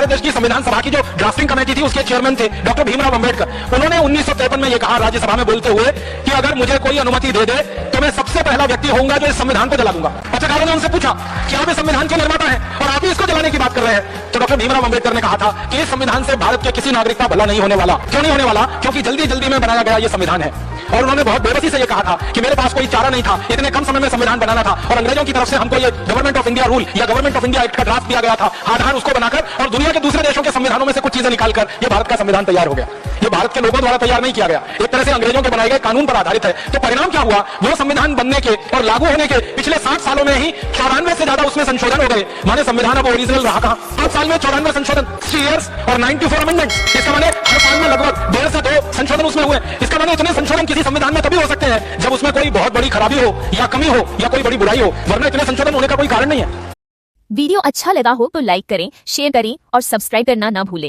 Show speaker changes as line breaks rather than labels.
हमारे देश की संविधान सभा की जो ड्राफ्टिंग कमेटी थी उसके चेयरमैन थे डॉक्टर भीमराव अंबेडकर। उन्होंने 1953 में ये कहा राज्यसभा में बोलते हुए कि अगर मुझे कोई अनुमति दे दे तो मैं सबसे पहला व्यक्ति होऊंगा जो इस संविधान को जला दूंगा। पत्रकारों ने उनसे पूछा कि आप इस संविधान के निर्माता हैं और आप ही इसको जलाने की बात कर रहे हैं। तो डॉक्टर भीमराव अंबेडकर ने कहा था कि इस संविधान से भारत के किसी नागरिक का भला नहीं होने वाला। क्यों नहीं होने वाला? क्योंकि जल्दी जल्दी में बनाया गया ये संविधान है। और उन्होंने बहुत बेबसी से ये कहा था कि मेरे पास कोई चारा नहीं था, इतने कम समय में संविधान बनाना था और अंग्रेजों की तरफ से हमको ये गवर्नमेंट ऑफ इंडिया रूल या गवर्नमेंट ऑफ इंडिया एक्ट का ड्राफ्ट दिया गया था, आधार उसको बनाकर और दुनिया के दूसरे देशों के संविधानों में से कुछ चीजें निकालकर ये भारत का संविधान तैयार हो गया। ये भारत के लोगों द्वारा तैयार नहीं किया गया, एक तरह से अंग्रेजों के बनाए गए कानून पर आधारित है। तो परिणाम क्या हुआ? वो संविधान बनने के और लागू होने के पिछले 60 सालों में ही 94 से ज्यादा उसमें संशोधन हो गए। माने संविधान अब ओरिजिनल रहा कहां? 5 साल में 94 संशोधन, 3 इयर्स और 94 अमेंडमेंट्स। इसका माने हर साल में लगभग 1.5 से 2 संशोधन उसमें हुए। इसका माने इतने संशोधन किसी संविधान में तभी हो सकते हैं जब उसमें कोई बहुत बड़ी खराबी हो या कमी हो या कोई बड़ी बुराई हो, वरना इतने संशोधन होने का कोई कारण नहीं है।
वीडियो अच्छा लगा हो तो लाइक करें, शेयर करें और सब्सक्राइब करना ना भूलें।